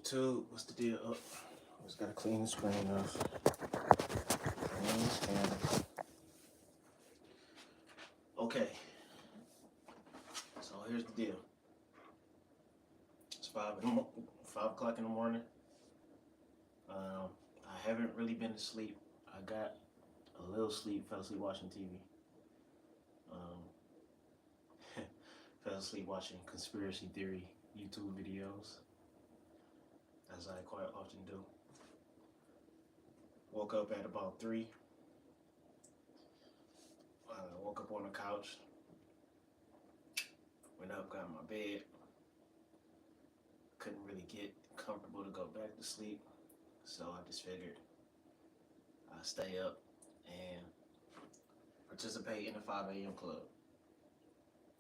YouTube, what's the deal? Oh, just gotta clean the screen off. Clean the screen. Okay, so here's the deal. It's 5 o'clock in the morning. I haven't really been to sleep. I got a little sleep, fell asleep watching TV. Fell asleep watching conspiracy theory YouTube videos, as I quite often do. Woke up at about 3. Woke up on the couch. Went up, got in my bed. Couldn't really get comfortable to go back to sleep. So I just figured I'd stay up and participate in the 5 a.m. club.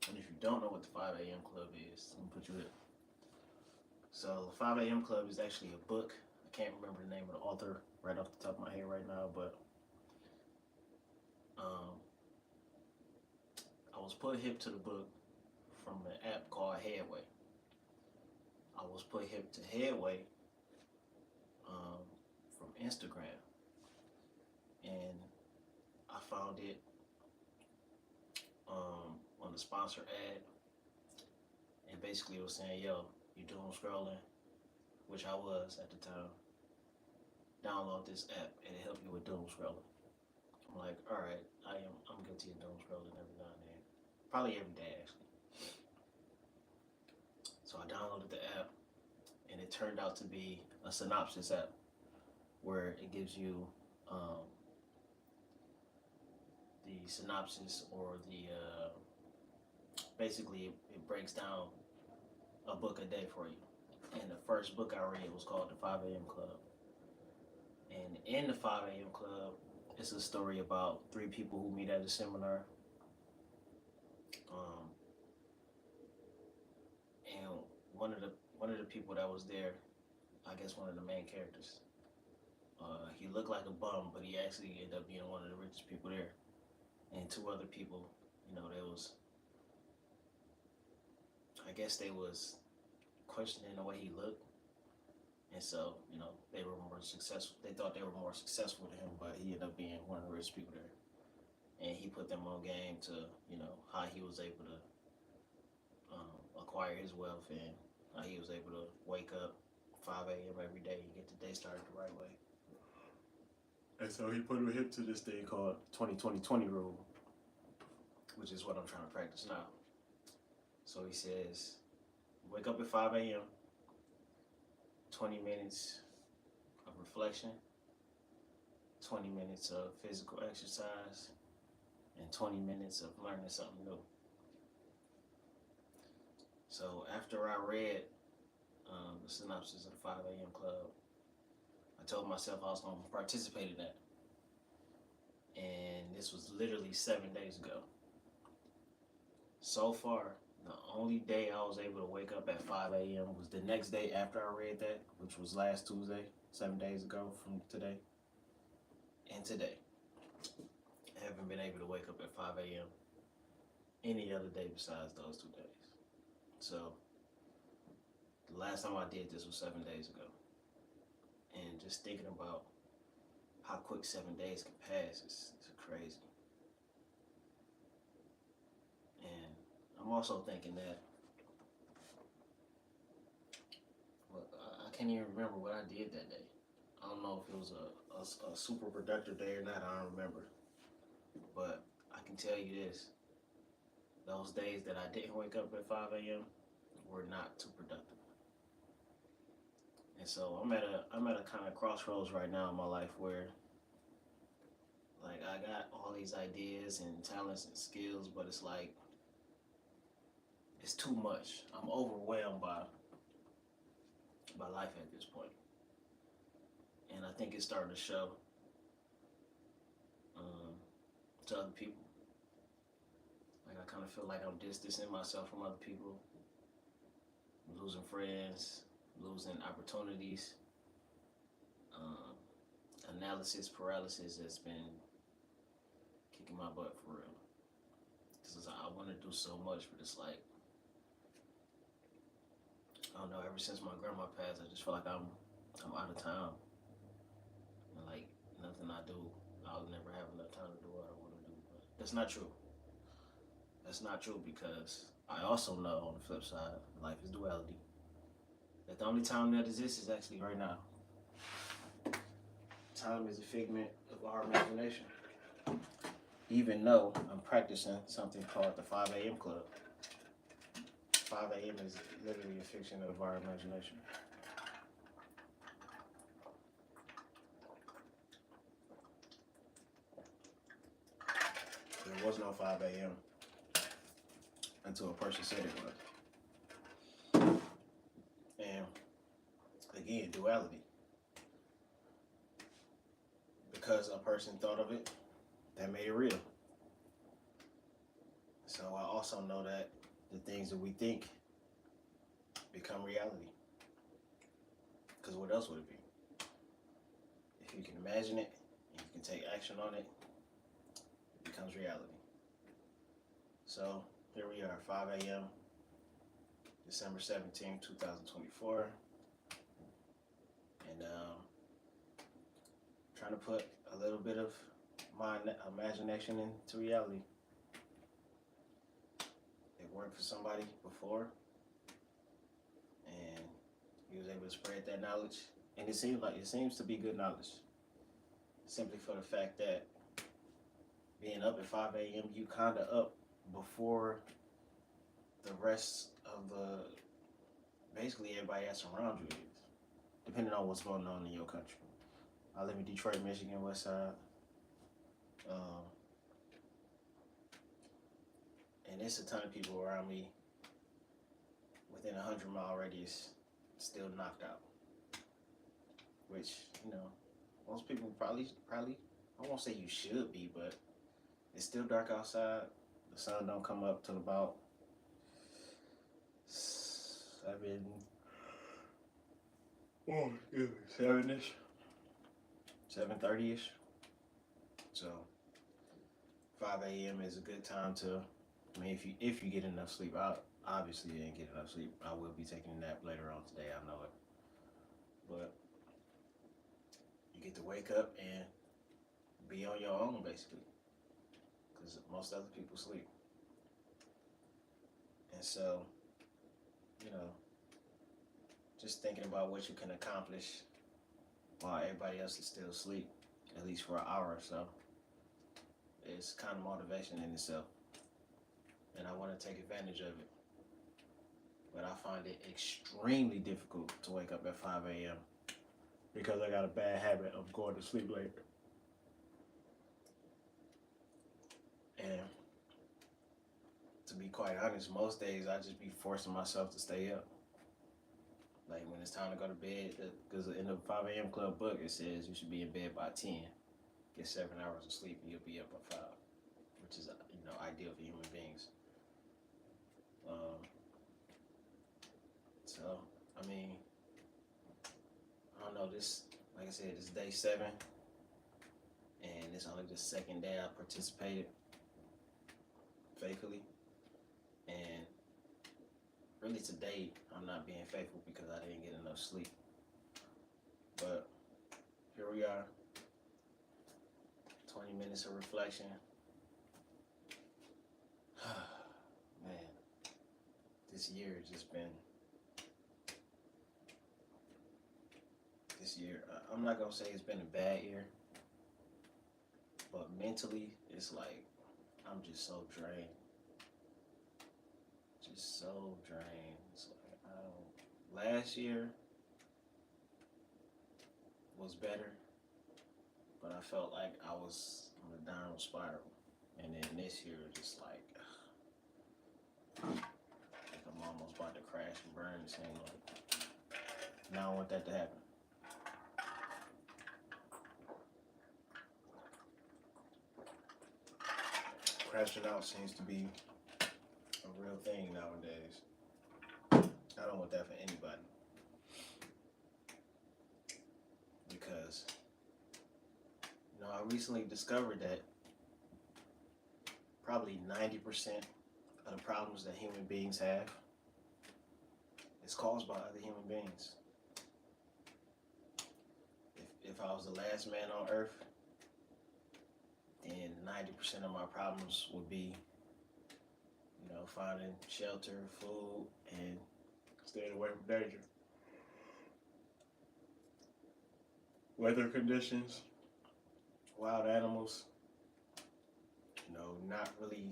And if you don't know what the 5 a.m. club is, let me put you in. So the 5 a.m. club is actually a book. I can't remember the name of the author right off the top of my head right now, but I was put hip to the book from an app called Headway. I was put hip to Headway from Instagram, and I found it on the sponsor ad, and basically it was saying, yo, you doom scrolling, which I was at the time. Download this app and it help you with doom scrolling. I'm like, all right, I'm guilty of doom scrolling every now and then, probably every day actually. So I downloaded the app, and it turned out to be a synopsis app where it gives you the synopsis, or the basically it breaks down a book a day for you. And the first book I read was called The 5 a.m. Club. And in the 5 a.m. Club, it's a story about 3 people who meet at a seminar. And one of the people that was there, I guess one of the main characters, he looked like a bum, but he actually ended up being one of the richest people there. And 2 other people, I guess they was questioning the way he looked. And so, they were more successful. They thought they were more successful than him, but he ended up being one of the richest people there. And he put them on game to, how he was able to acquire his wealth, and how he was able to wake up 5 a.m. every day and get the day started the right way. And so he put him to this thing called 20-20-20 rule, which is what I'm trying to practice now. So he says, wake up at 5 a.m., 20 minutes of reflection, 20 minutes of physical exercise, and 20 minutes of learning something new. So after I read the synopsis of the 5 a.m. Club, I told myself I was going to participate in that. And this was literally 7 days ago. So far, the only day I was able to wake up at 5 a.m. was the next day after I read that, which was last Tuesday, 7 days ago from today. And today, I haven't been able to wake up at 5 a.m. any other day besides those 2 days. So, the last time I did this was 7 days ago. And just thinking about how quick 7 days can pass is crazy. And I'm also thinking that, I can't even remember what I did that day. I don't know if it was a super productive day or not, I don't remember. But I can tell you this, those days that I didn't wake up at 5 a.m. were not too productive. And so I'm at a kind of crossroads right now in my life where, like, I got all these ideas and talents and skills, but it's like, it's too much. I'm overwhelmed by life at this point. And I think it's starting to show to other people. Like, I kind of feel like I'm distancing myself from other people, losing friends, losing opportunities. Analysis paralysis has been kicking my butt for real. Because I want to do so much, but it's like, I don't know. Ever since my grandma passed, I just feel like I'm out of time, and like nothing I do, I'll never have enough time to do what I want to do. But that's not true. That's not true because I also know on the flip side, life is duality. That the only time that exists is actually right now. Time is a figment of our imagination. Even though I'm practicing something called the 5 a.m. Club. 5 a.m. is literally a fiction of our imagination. There was no 5 a.m. until a person said it was. And again, duality. Because a person thought of it, that made it real. So I also know that the things that we think become reality. Because what else would it be? If you can imagine it and you can take action on it, it becomes reality. So here we are, 5 a.m., December 17, 2024. And trying to put a little bit of my imagination into reality. It worked for somebody before, and he was able to spread that knowledge. And it seems to be good knowledge. Simply for the fact that being up at 5 a.m., you kind of up before the rest of basically everybody that's around you is, depending on what's going on in your country. I live in Detroit, Michigan, West Side. And there's a ton of people around me within a 100-mile radius still knocked out. Which, most people probably, I won't say you should be, but it's still dark outside. The sun don't come up till about 7-ish, 7:30-ish. So 5 a.m. is a good time to, if you get enough sleep. I obviously didn't get enough sleep. I will be taking a nap later on today, I know it. But you get to wake up and be on your own, basically. Because most other people sleep. And so, just thinking about what you can accomplish while everybody else is still asleep, at least for an hour or so, is kind of motivation in itself. And I want to take advantage of it. But I find it extremely difficult to wake up at 5 a.m. because I got a bad habit of going to sleep late. And to be quite honest, most days I just be forcing myself to stay up. Like when it's time to go to bed, because in the 5 a.m. Club book, it says you should be in bed by 10, get 7 hours of sleep, and you'll be up by 5, which is ideal for human beings. So, I don't know, this, like I said, this is day 7, and it's only the second day I participated faithfully, and really today I'm not being faithful because I didn't get enough sleep. But here we are, 20 minutes of reflection. Man, this year has just been, I'm not gonna say it's been a bad year, but mentally it's like I'm just so drained. It's like, last year was better, but I felt like I was on a downward spiral. And then this year, just like I'm almost about to crash and burn, it seems like. Now I don't want that to happen. Crashing out seems to be a real thing nowadays. I don't want that for anybody. Because, I recently discovered that probably 90% of the problems that human beings have is caused by other human beings. If I was the last man on earth, then 90% of my problems would be, finding shelter, food, and staying away from danger. Weather conditions, wild animals, not really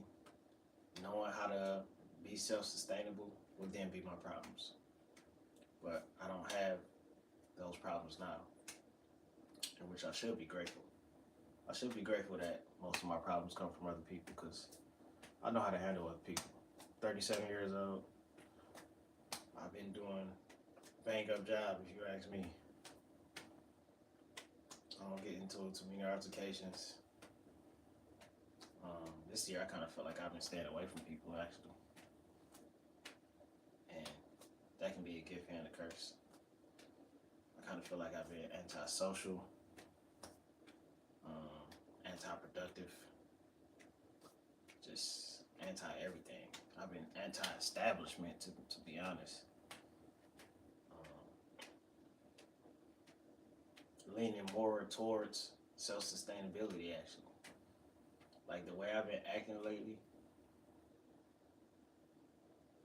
knowing how to be self-sustainable would then be my problems. But I don't have those problems now, in which I should be grateful. I should be grateful that most of my problems come from other people because I know how to handle other people. 37 years old, I've been doing a bang-up job, if you ask me. I don't get into too many altercations. This year, I kind of feel like I've been staying away from people, actually. And that can be a gift and a curse. I kind of feel like I've been antisocial, anti-productive, just anti-everything. I've been anti-establishment, to be honest. Leaning more towards self-sustainability, actually. Like the way I've been acting lately,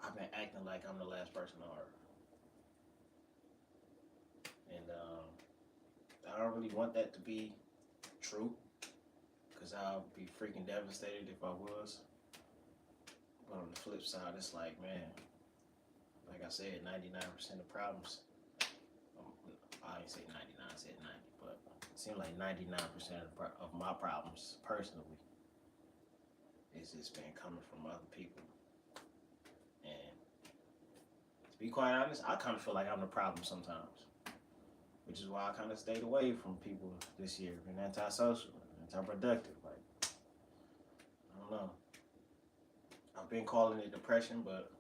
I've been acting like I'm the last person on earth. And I don't really want that to be true, because I'll be freaking devastated if I was. But on the flip side, it's like, man, like I said, 99% of problems, I didn't say 99, I said 90, but it seems like 99% of my problems, personally, it's just been coming from other people. And to be quite honest, I kind of feel like I'm the problem sometimes, which is why I kind of stayed away from people this year. Been antisocial, anti-productive. Like, I don't know. I've been calling it depression, but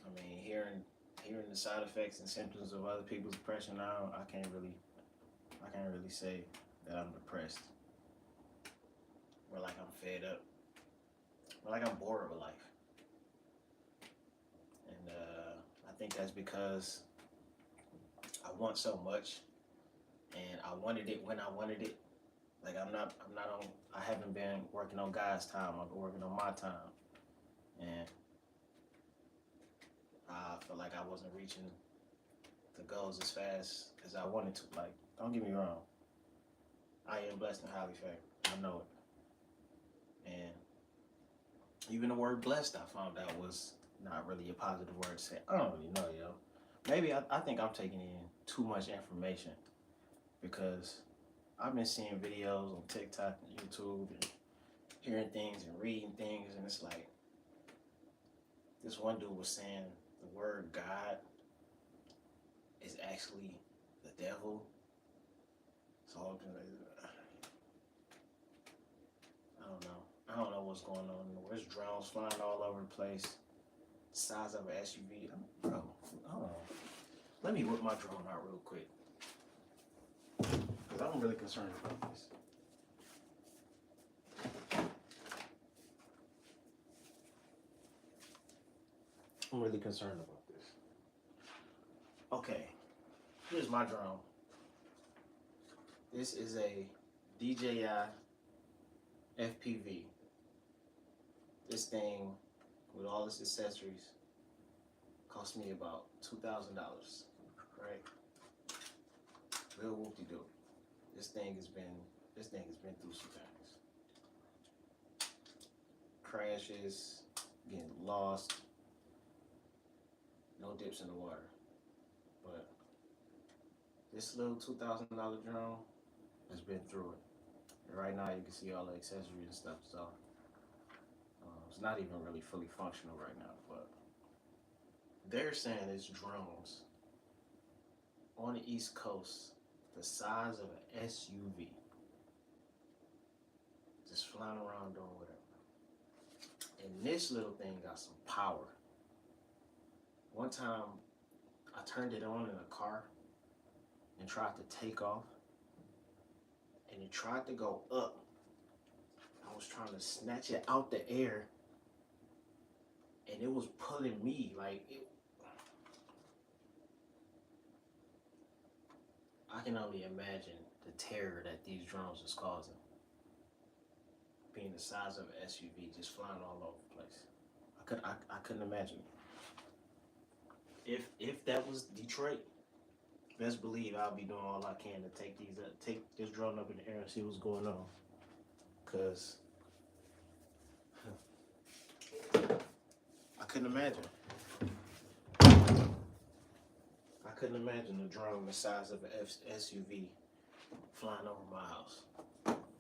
I mean, hearing the side effects and symptoms of other people's depression now, I can't really say that I'm depressed. Or like I'm fed up. Or like I'm bored with life. And I think that's because I want so much, and I wanted it when I wanted it. Like I haven't been working on God's time. I've been working on my time. And I felt like I wasn't reaching the goals as fast as I wanted to. Like, don't get me wrong. I am blessed and highly favored. I know it. And even the word blessed, I found out, was not really a positive word to say. I don't really know, yo. Maybe I think I'm taking in too much information, because I've been seeing videos on TikTok and YouTube and hearing things and reading things, and it's like, this one dude was saying the word God is actually the devil. So I don't know what's going on. There's drones flying all over the place. The size of an SUV. Bro, hold on. Let me whip my drone out real quick, because I'm really concerned about this. I'm really concerned about this. Okay, here's my drone. This is a DJI FPV. This thing, with all its accessories, cost me about $2,000, right? Real whoop-de-doo. This thing has been through some things. Crashes, getting lost, no dips in the water. But this little $2,000 drone has been through it. And right now you can see all the accessories and stuff, so it's not even really fully functional right now, but they're saying it's drones on the East Coast the size of an SUV, just flying around doing whatever. And this little thing got some power. One time I turned it on in a car and tried to take off, and it tried to go up. I was trying to snatch it out the air, and it was pulling me like I can only imagine the terror that these drones is causing. Being the size of an SUV, just flying all over the place. I couldn't imagine. If that was Detroit, best believe I'll be doing all I can to take this drone up in the air and see what's going on. Cause I couldn't imagine. I couldn't imagine a drone the size of an SUV flying over my house.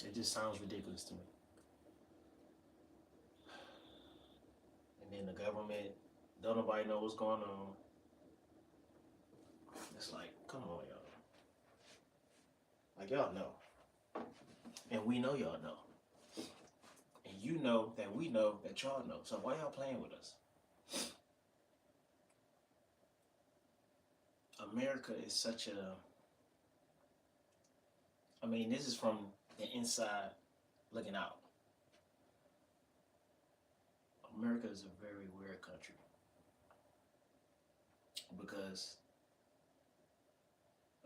It just sounds ridiculous to me. And then the government, don't nobody know what's going on. It's like, come on, y'all. Like, y'all know. And we know y'all know. And you know that we know that y'all know. So why y'all playing with us? America is such a... I mean, this is from the inside looking out. America is a very weird country. Because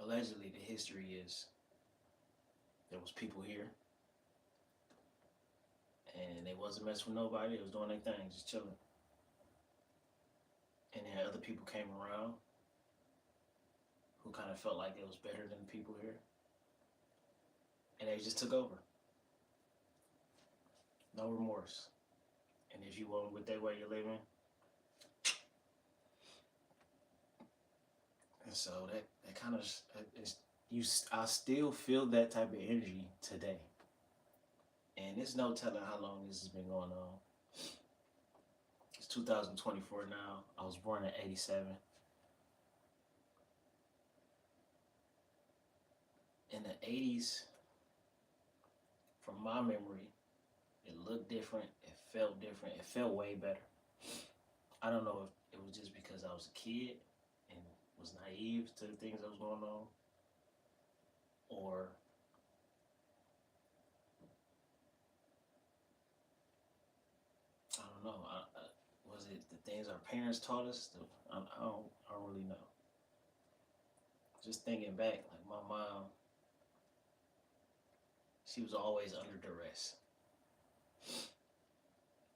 allegedly the history is there was people here and they wasn't messing with nobody. They was doing their thing, just chilling. And then other people came around who kind of felt like it was better than the people here. And they just took over. No remorse. And if you want with that way you're living, and so that kind of is I still feel that type of energy today. And there's no telling how long this has been going on. It's 2024 now. I was born in '87. In the '80s, from my memory, it looked different. It felt different. It felt way better. I don't know if it was just because I was a kid and was naive to the things that was going on, or I don't know. Was it the things our parents taught us? I don't really know. Just thinking back, like my mom, she was always under duress.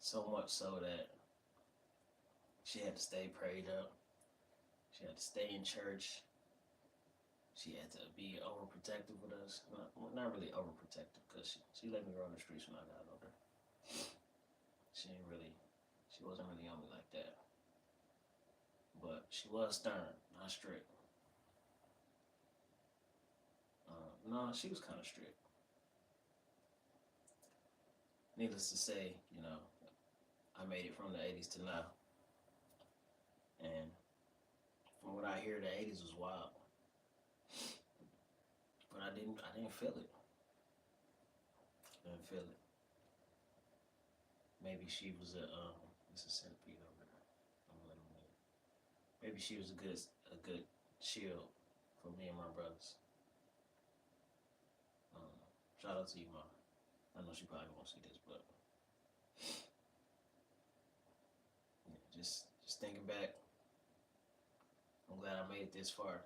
So much so that she had to stay prayed up. She had to stay in church. She had to be overprotective with us. Not really overprotective, because she let me run the streets when I got older. She wasn't really on me like that. But she was stern, not strict. No, she was kind of strict. Needless to say, I made it from the '80s to now. And from what I hear, the '80s was wild. But I didn't feel it. I didn't feel it. Maybe she was it's a centipede over there. I'm gonna let him live. Maybe she was a good shield for me and my brothers. Shout out to you, Mom. I know she probably won't see this, but yeah, just thinking back, I'm glad I made it this far.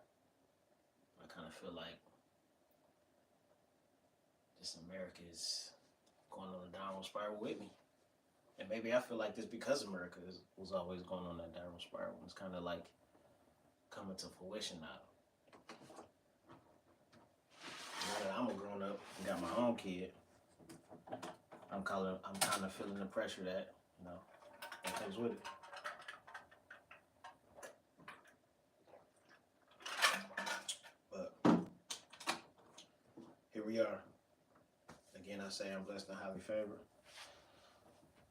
I kind of feel like this America is going on a downward spiral with me. And maybe I feel like this because America was always going on that downward spiral. It's kind of like coming to fruition now. Now that I'm a grown up and got my own kid, I'm kind of feeling the pressure that comes with it. But here we are. Again, I say I'm blessed and highly favored.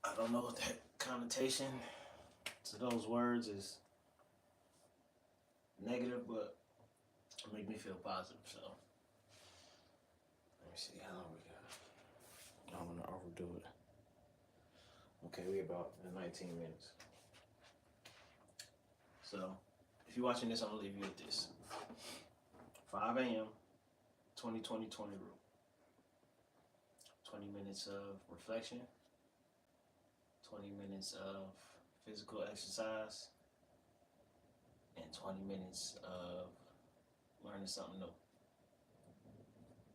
I don't know what that connotation to those words is negative, but it makes me feel positive. So let me see how long we got. I don't want to overdo it. Okay, we about 19 minutes. So if you're watching this, I'm gonna leave you with this: 5 a.m. 20 rule. 20 minutes of reflection. 20 minutes of physical exercise and 20 minutes of learning something new.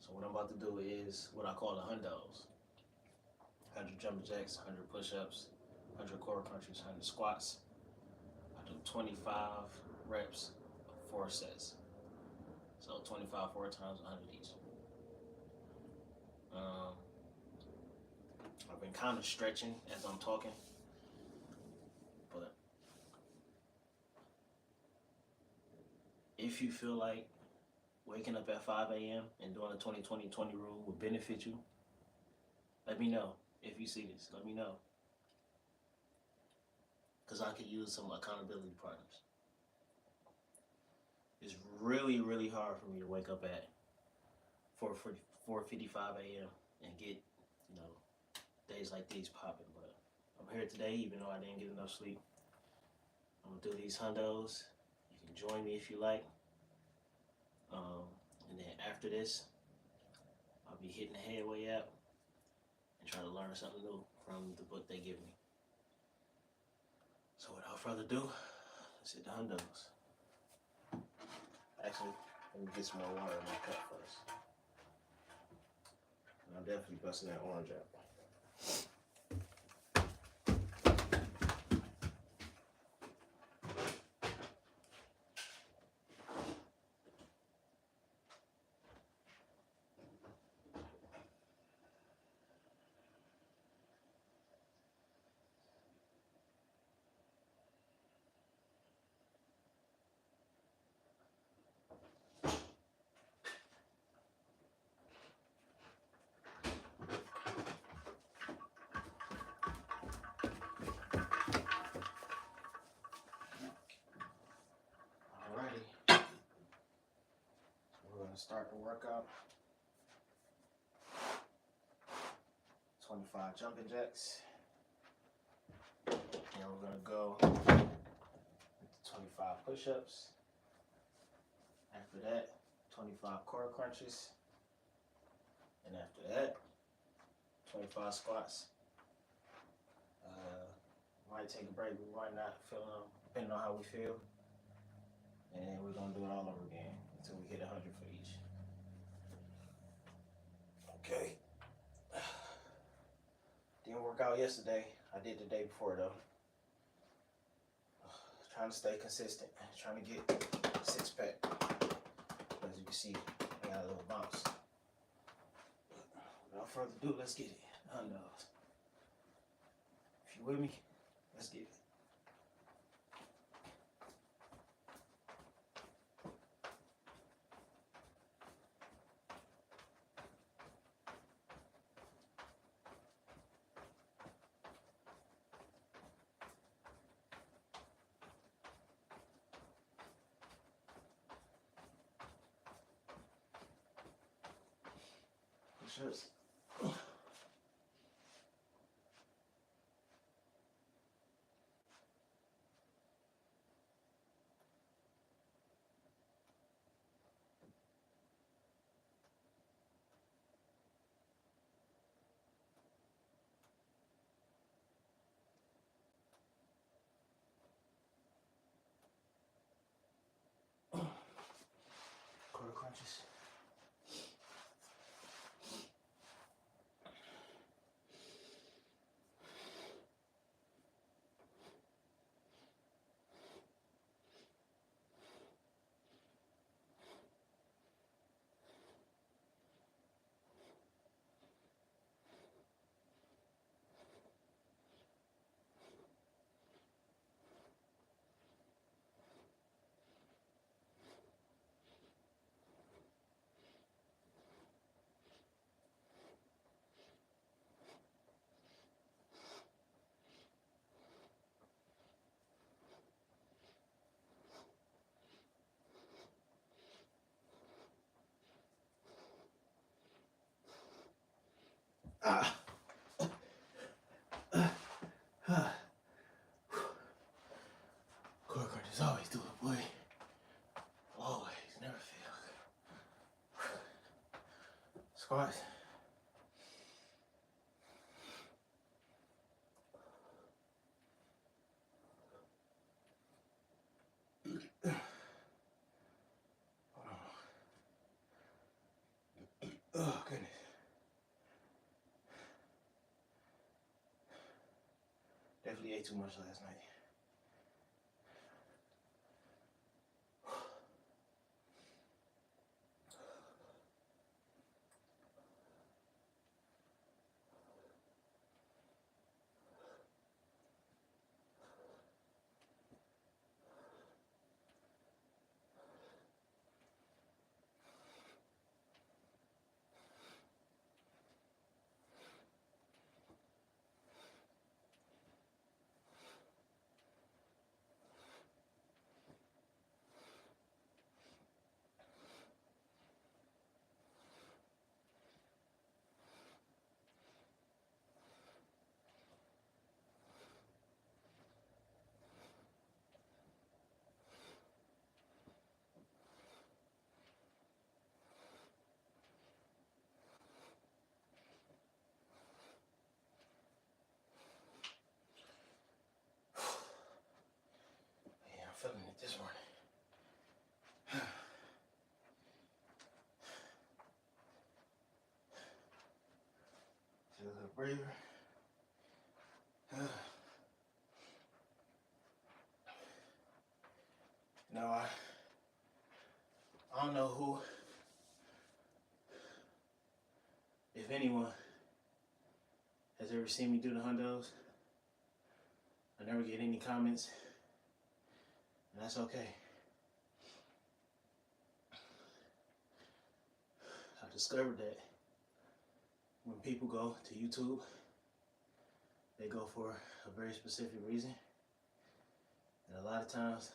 So what I'm about to do is what I call the hundos. 100 jumping jacks, 100 push-ups, 100 core crunches, 100 squats. I do 25 reps, 4 sets. So 25 4 times 100 each. I've been kind of stretching as I'm talking, but if you feel like waking up at 5 a.m. and doing the 20-20-20 rule will benefit you, let me know. If you see this, let me know. Because I could use some accountability partners. It's really, really hard for me to wake up at 4:55 a.m. and get, days like these popping. But I'm here today, even though I didn't get enough sleep. I'm going to do these hundos. You can join me if you like. And then after this, I'll be hitting the Headway app and try to learn something new from the book they give me. So without further ado, let's hit the hundos. Actually, let me get some more water in my cup first. And I'm definitely busting that orange out. Start the workout. 25 jumping jacks. And we're gonna go 25 push-ups. After that, 25 core crunches. And after that, 25 squats. Might take a break, we might not, depending on how we feel. And then we're gonna do it all over again until we hit 100 for each. Okay. Didn't work out yesterday. I did the day before though. Trying to stay consistent. Trying to get a 6-pack. As you can see, I got a little bounce. Without further ado, let's get it. Hundos. If you with me, let's get it. Push-ups. Quarter crunches. Core crunches always do it, boy. Always, never fail. Squats. Oh, goodness. Definitely ate too much last night. Yeah, I'm feeling it this morning. Feel a little braver. No, I don't know who, if anyone, has ever seen me do the hundos. I never get any comments, and that's okay. I discovered that when people go to YouTube, they go for a very specific reason. And a lot of times,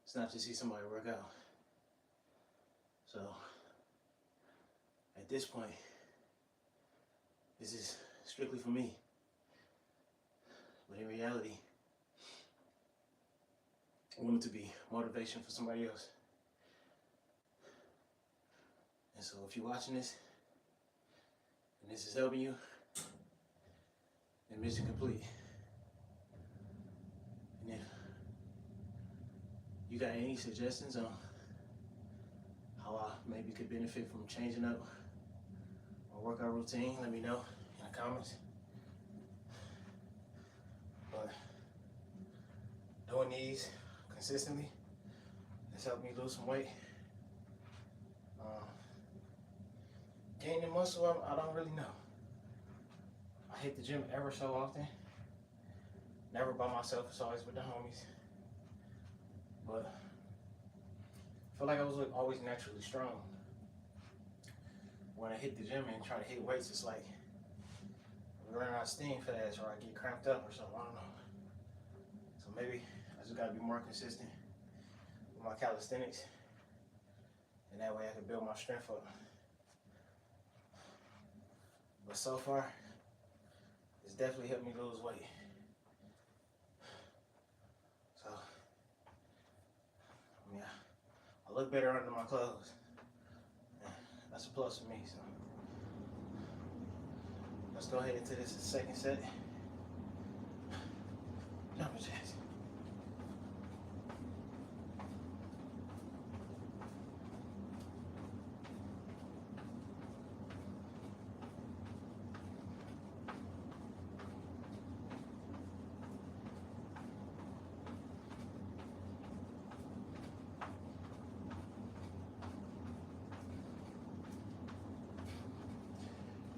it's not to see somebody work out. So, at this point, this is strictly for me. But in reality, I want it to be motivation for somebody else. And so if you're watching this, and this is helping you, then mission complete. And if you got any suggestions on how I maybe could benefit from changing up my workout routine, let me know in the comments. But doing these consistently has helped me lose some weight. Gaining muscle, I don't really know. I hit the gym ever so often. Never by myself, it's always with the homies. But I feel like I was always naturally strong. When I hit the gym and try to hit weights, it's like I run out of steam fast, or I get cramped up or something, I don't know. So maybe I just gotta be more consistent with my calisthenics, and that way I can build my strength up. But so far, it's definitely helped me lose weight. So, yeah, I look better under my clothes. That's a plus for me. So, let's go ahead into this second set. Jumping jacks.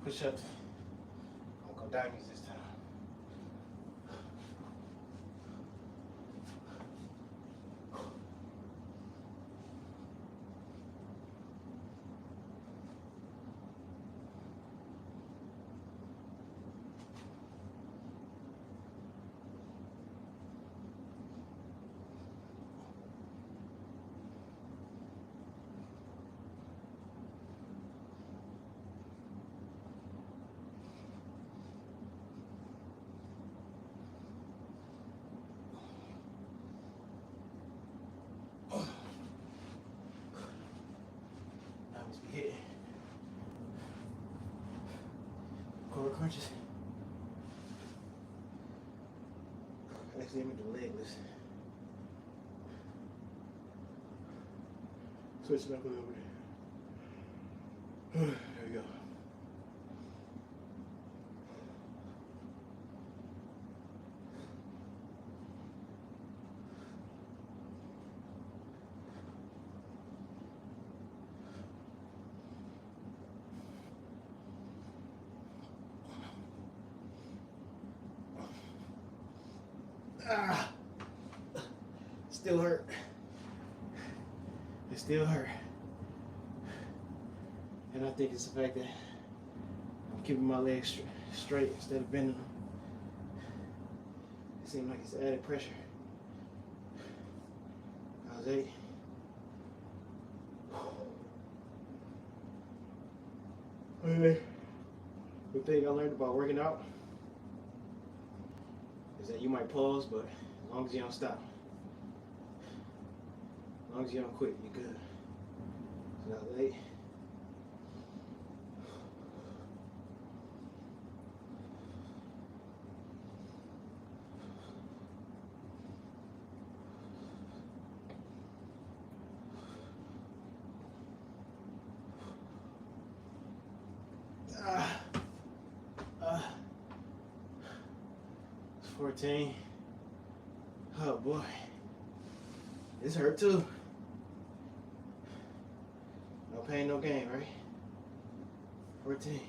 Push-ups. I'm gonna go diamonds this time. Diamonds be hitting. Core crunches. Actually, let me do leg lifts. Switch it up a little bit. There we go. Ah, still hurt. It still hurt. And I think it's the fact that I'm keeping my legs straight instead of bending them. It seems like it's added pressure. How's 8? Okay. Good thing I learned about working out is that you might pause, but as long as you don't stop, as long as you don't quit, you're good. So that was 8. It's 14. Oh boy. This hurt too. No pain, no gain, right? 14.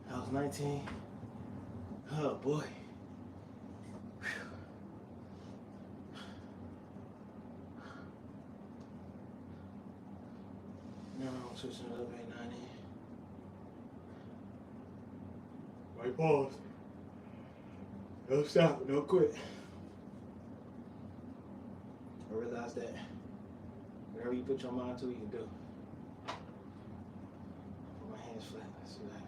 That was 19. Oh boy. Now I'm switching it up at 90. Right pause. Don't stop, don't quit. I realize that whatever you put your mind to, you can do. Put my hands flat, let's see what happens.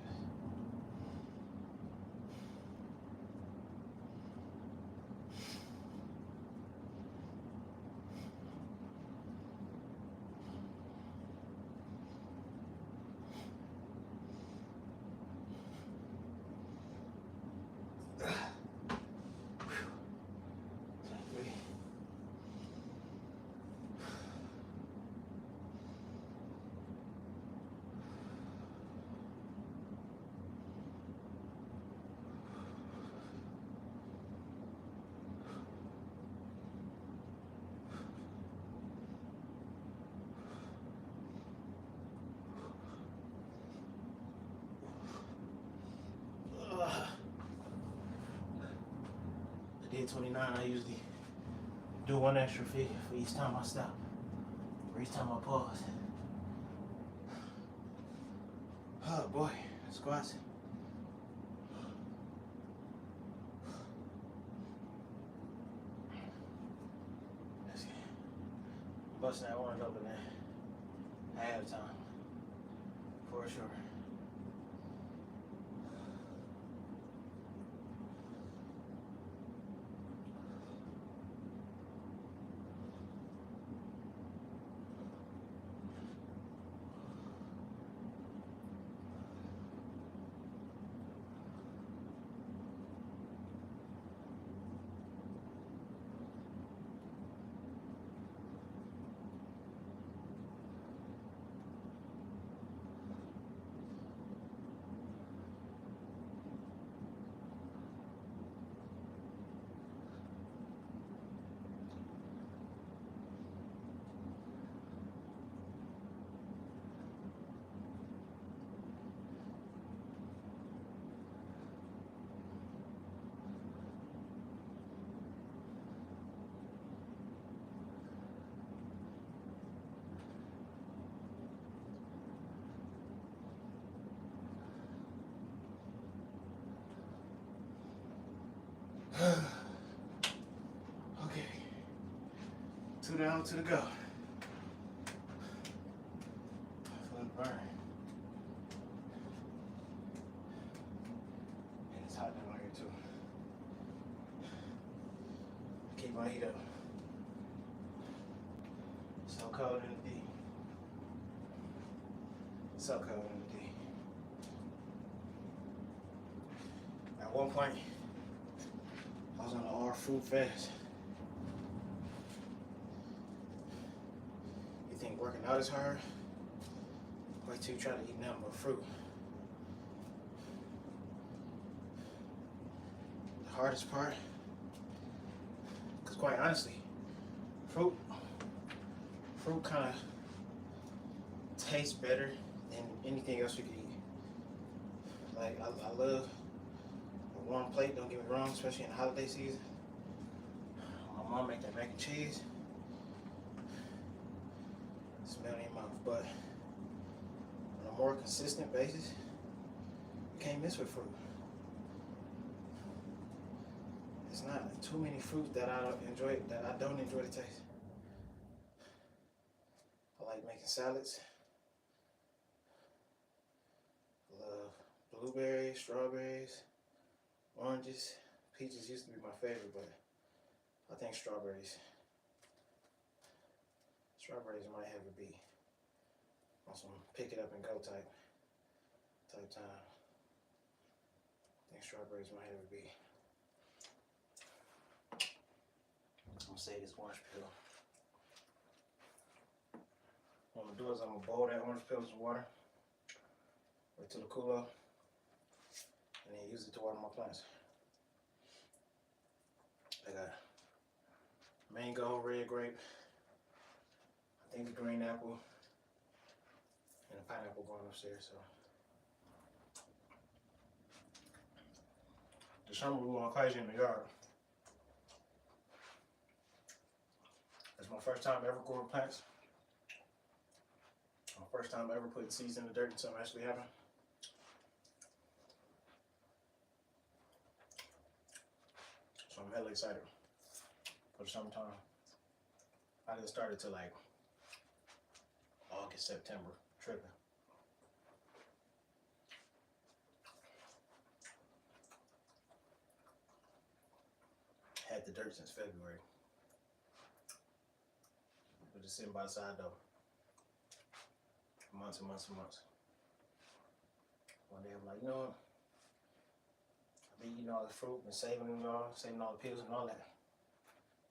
I did 29. I usually do one extra feet for each time I stop, or each time I pause. Oh boy, squats. Let's see. Busting that one open at halftime, for sure. Okay, 2 down, 2 to go. I feel the burn. And it's hot down here too. Keep my heat up. So cold in the D. So cold in the D. At one point, I was on an R fruit fast. You think working out is hard? Wait till you try to eat nothing but fruit. The hardest part, because quite honestly, fruit kind of tastes better than anything else you can eat. Like, I love a warm plate, don't get me wrong, especially in the holiday season. My mom make that mac and cheese. Smell it in your mouth, but on a more consistent basis, you can't mess with fruit. It's not too many fruits that I don't enjoy the taste. I like making salads. I love blueberries, strawberries, oranges. Peaches used to be my favorite, but I think strawberries might have to be on some pick it up and go type time. I think strawberries might have to be. I'm gonna say this orange peel. What I'm gonna do is I'm gonna boil that orange peel with water, wait till it cool off, and then use it to water my plants. I got mango, red grape, I think a green apple, and a pineapple going upstairs. So the summer we want crazy in the yard. It's my first time ever growing plants. My first time ever putting seeds in the dirt and something actually happened. So I'm hella excited for the summertime. I didn't start it till like August, September, tripping. Had the dirt since February. But just sitting by the side though. Months and months and months. One day I'm like, you know what? I've been eating all the fruit and saving all the pills and all that.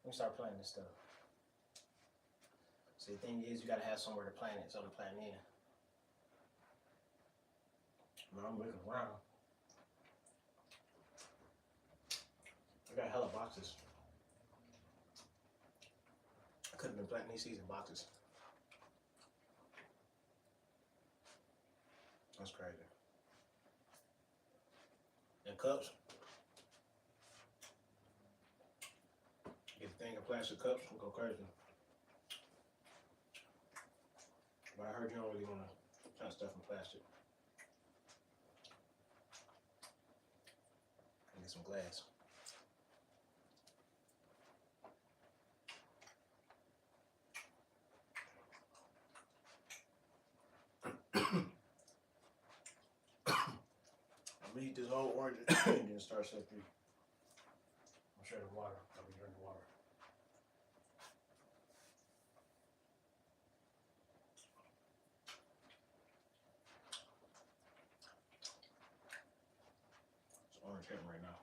Let me start planting this stuff. So the thing is, you gotta have somewhere to plant it, so to plant in. Now I'm looking around. I got hella boxes. I could have been planting these seeds in boxes. That's crazy. In cups. Get a thing of plastic cups and go crazy. But I heard you don't really want to plant stuff in plastic. Get some glass. I'm gonna eat this whole orange and then start set free. I'm sure the water. I'll be drinking water. It's orange hitting right now.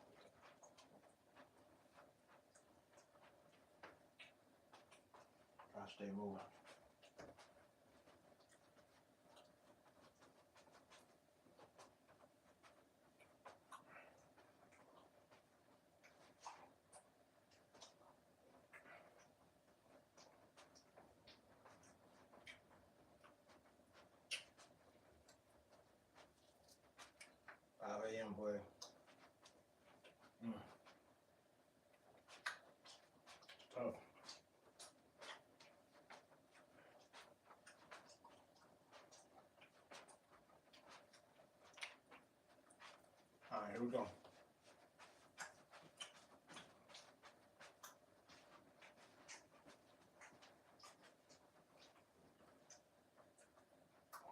Try to stay moving. Boy. Tough. Alright, here we go.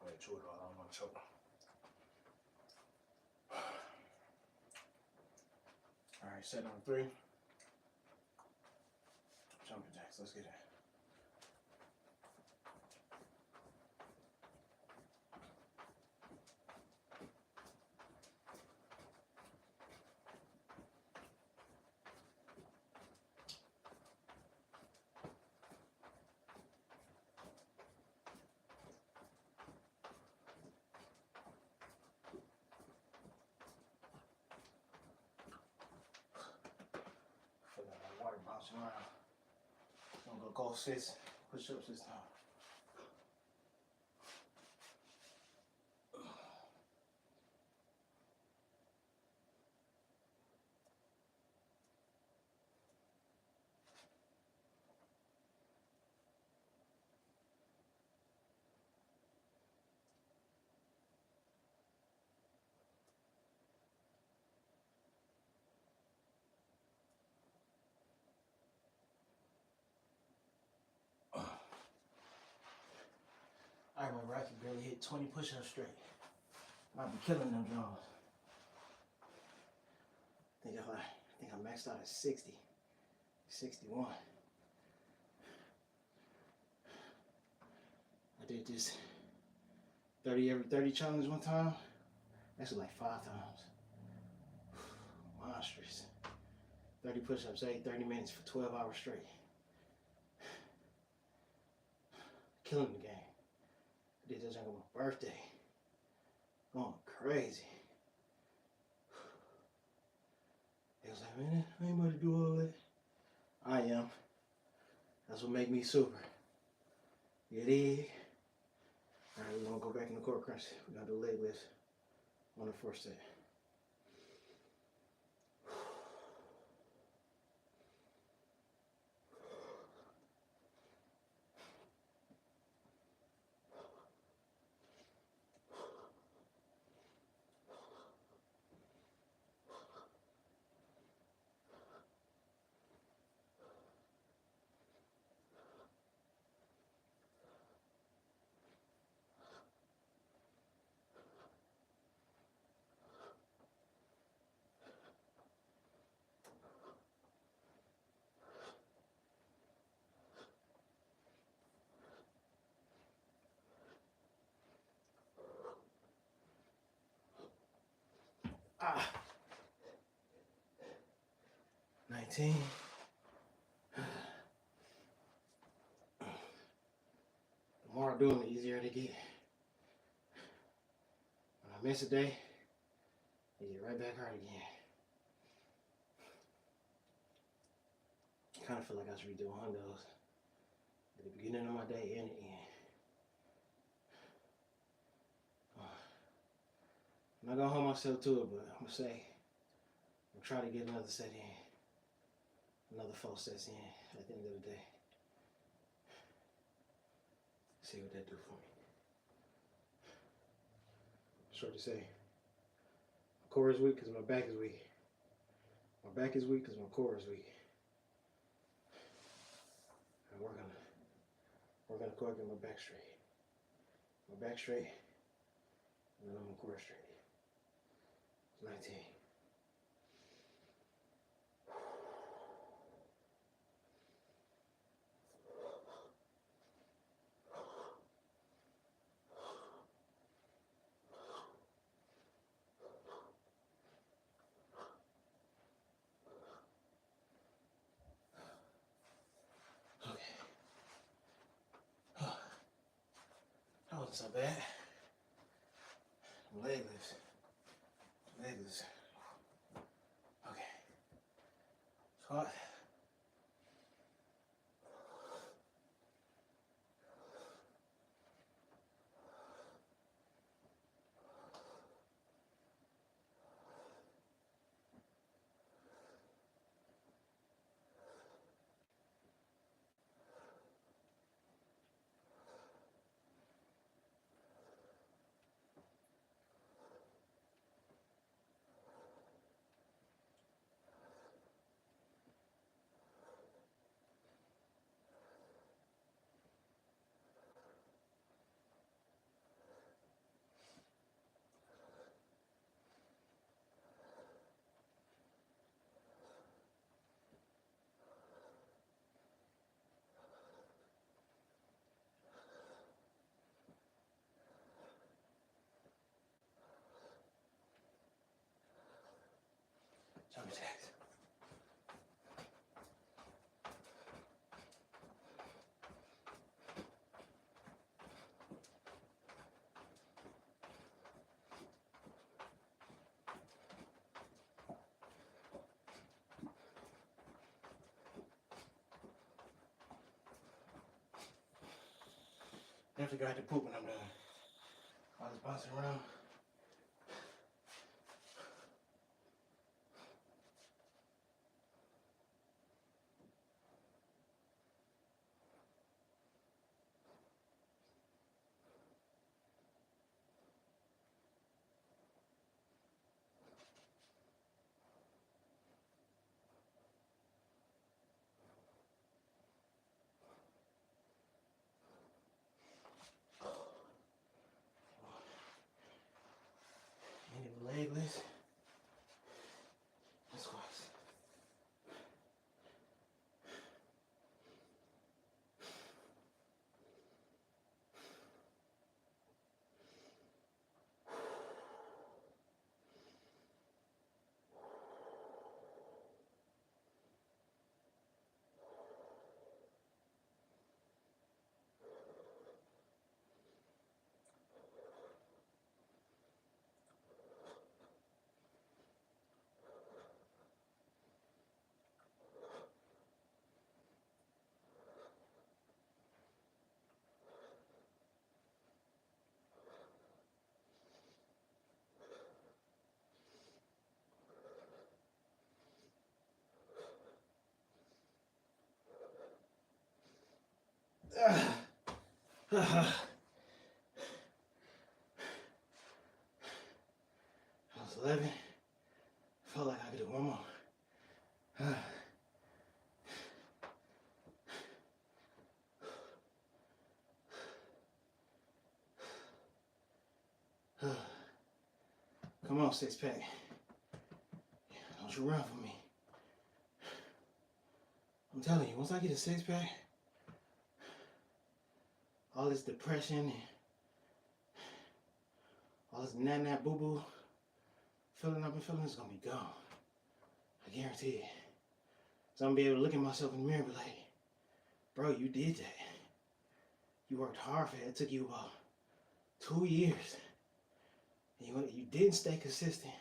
Wait, chew it all. I don't want to choke. Alright, set number 3. Jumping jacks. Let's get it. Feel like my water bouncing around. I'm gonna go 6 push-ups this time. I remember I could barely hit 20 push-ups straight. I'd be killing them Jones. I think I maxed out at 60, 61. I did this 30 every 30 challenge one time. Actually like 5 times. Monstrous. 30 push-ups, 30 minutes for 12 hours straight. Killing the game. I did this on my birthday. Going crazy. He was like, man, I ain't about to do all that. I am. That's what make me super. You dig? Alright, we're gonna go back in the core crunch. We're gonna do leg lifts on the first set. Ah. 19. The more I do them, the easier they get. When I miss a day, they get right back hard again. I kind of feel like I should be doing those at the beginning of my day and the end. I'm not gonna hold myself to it, but I'm gonna say I'm gonna try to get another set in, another 4 sets in at the end of the day. See what that do for me. Short to say, my core is weak because my back is weak. My back is weak because my core is weak. And we're gonna go get my back straight. My back straight, and then my core straight. 19. Okay. That wasn't so bad. Leg lifts. Leg lifts. Okay. Squat. definitely gonna have to poop when I'm done. All this bouncing around. Any legless. Squats. I was 11. Felt like I could do one more. Come on, six pack. Don't you run from me. I'm telling you, once I get a six pack, all this depression and all this nat boo boo feeling I've been feeling is gonna be gone. I guarantee it. So I'm gonna be able to look at myself in the mirror and be like, bro, you did that. You worked hard for it. It took you about 2 years. And you didn't stay consistent.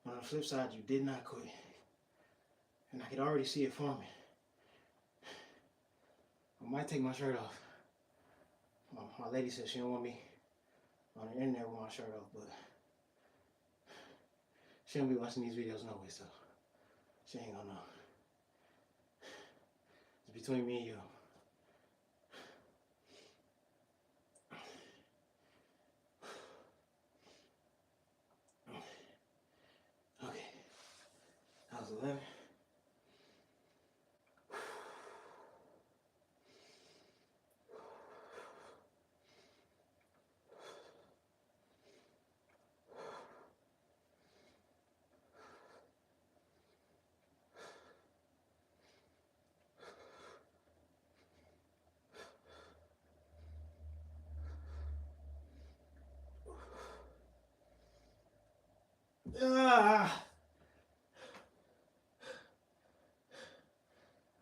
But on the flip side, you did not quit. And I could already see it forming. I might take my shirt off. My lady said she don't want me on the internet with my shirt off, but she don't be watching these videos no way, so she ain't gonna know. It's between me and you. Okay, that was 11. Ah!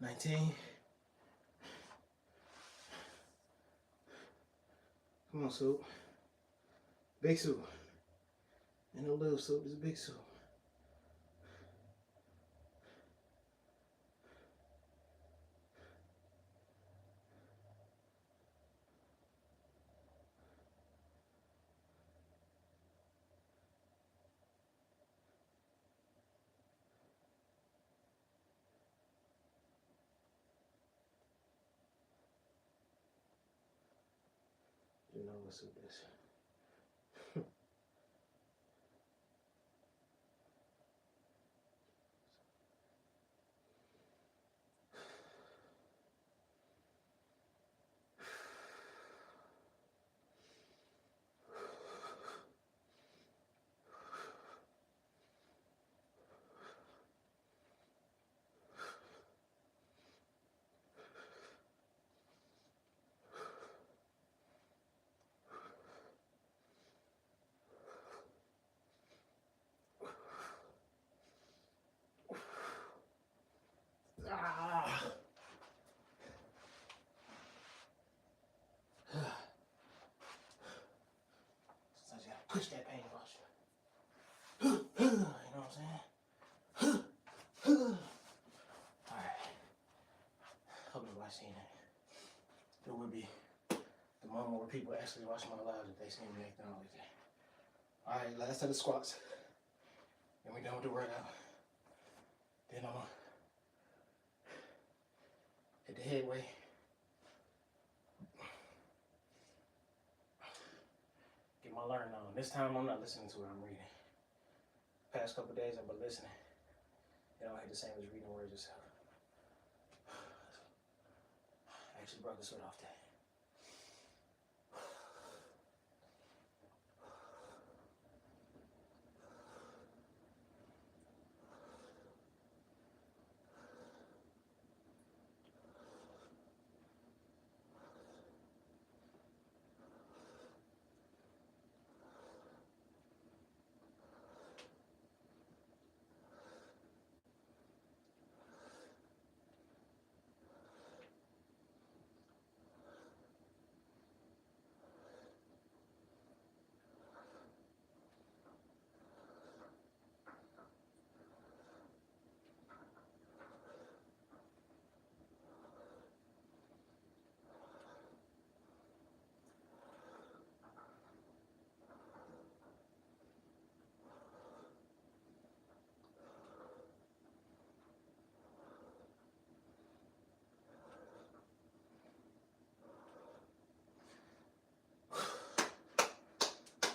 19. Come on, Soup. Big Soup. Ain't no little Soup, it's a big Soup. You know what Soup is. Ah! Sometimes you gotta push that pain across you. You know what I'm saying? Alright. Hope nobody's seen it. There will be the moment where people actually watch my live if they see me acting like that. Alright, last set of squats. Then we're done with the workout. Then I'm gonna hit the headway. Get my learning on. This time I'm not listening to what I'm reading. Past couple days I've been listening. It don't hit the same as reading words yourself. I actually brought the sweat off that.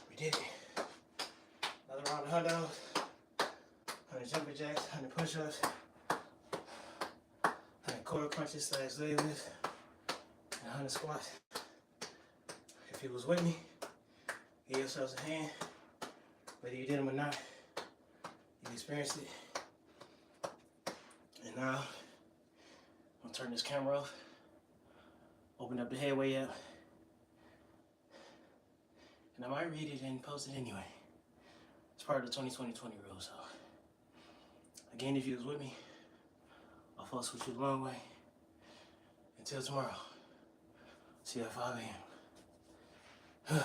We did it. Another round of 100 dollars, 100 jumping jacks, 100 push-ups, 100 core crunches / leg lifts, and 100 squats. If you was with me, give yourselves a hand. Whether you did them or not, you experienced it. And now, I'm gonna turn this camera off, open up the headway up, and I might read it and post it anyway. It's part of the 20-20-20 rule, so. Again, if you was with me, I'll fuss with you the long way. Until tomorrow. See you at 5 a.m.